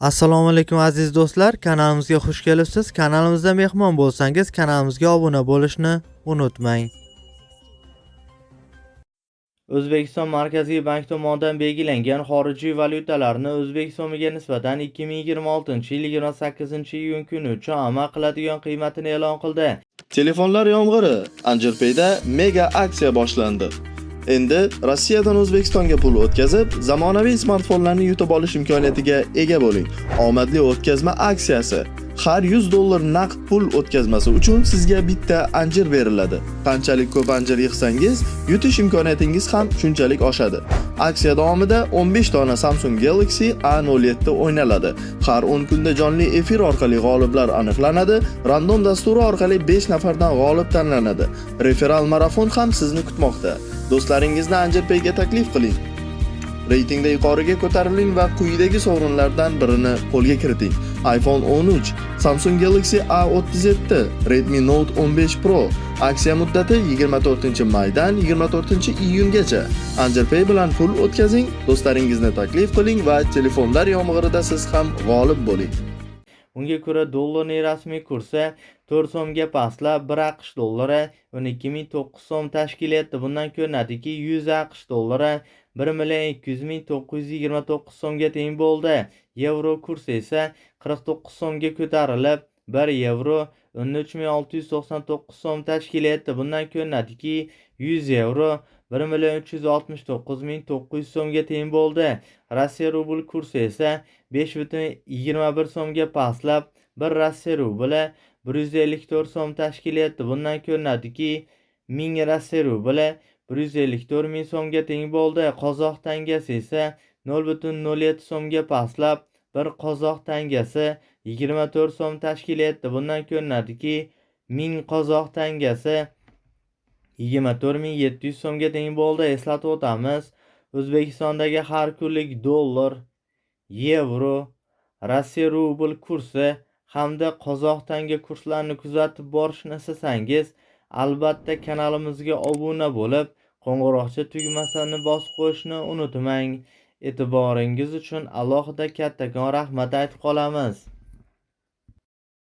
Assalomu alaykum aziz do'stlar, kanalimizga xush kelibsiz. Kanalimizda mehmon bo'lsangiz, kanalimizga obuna bo'lishni unutmang. O'zbekiston Markaziy bank tomonidan belgilangan xorijiy valyutalarni O'zbek so'miga nisbatan 2026-yil 28-iyun kuni uchun amal qiladigan qiymatini e'lon qildi. Telefonlar yomg'iri Anjirpayda mega aksiya boshlandi. Endi Rossiyadan O'zbekistonga pul o'tkazib, zamonaviy smartfonlarni yutib olish imkoniyatiga ega bo'ling. Omadli o'tkazma aksiyasi. Har $100 naqd pul o'tkazmasi uchun sizga bitta anjir beriladi. Qanchalik ko'p anjir yig'sangiz, yutish imkoniyatingiz ham shunchalik oshadi. Aksiya davomida 15 dona Samsung Galaxy A07 o'ynaladi. Har 10 kunda jonli efir orqali g'oliblar aniqlanadi. Random dasturi orqali 5 nafardan g'olib tanlanadi. Referal marafon ham sizni kutmoqda. Do'stlaringizni Anjirpayga taklif qiling. Reytingda yuqoriga ko'tariling va quyidagi sovrinlardan birini qo'lga kiriting. iPhone 13, Samsung Galaxy A37, Redmi Note 15 Pro. Aksiya muddati 24-maydan 24-iyungacha. Anjirpay bilan pul o'tkazing, do'stlaringizni taklif qiling va telefonlar yomg'irida siz ham g'olib bo'ling. Unga ko'ra dollarning rasmiy kursi 4 so'mga pastlab 1 AQSh dollari 12.900 so'm tashkil etdi. Bundan ko'rinadiki, 100 AQSh dollari 1.200.929 so'mga teng bo'ldi. Yevro kursi esa 49 so'mga ko'tarilib, 1 yevro 13.699 so'm tashkil etdi. Bundan ko'rinadiki, 100 yevro 1.369.900 so'mga teng bo'ldi. Rossiya rubl kursi esa 5.21 so'mga pastlab, 1 Rossiya rubli 154 so'm tashkil etdi. Bundan ko'rinadiki, 1000 Rossiya rubli 154 ming so'mga teng bo'ldi. Qozoq tangasi esa 0.07 so'mga pastlab, 1 qozoq tangasi 24 so'm tashkil etdi. Bundan ko'rinadiki, 1000 qozoq tangasi 24700 so'mga teng bo'ldi. Eslatib o'tamiz, O'zbekistondagi har kunlik dollar, yevro, Rossiya rubl kursi hamda qozoq tanga kurslarini kuzatib borishni istasangiz, albatta kanalimizga obuna bo'lib, qo'ng'iroqcha tugmasini bosib qo'yishni unutmang. E'tiboringiz uchun alohida kattakon rahmat aytib qolamiz.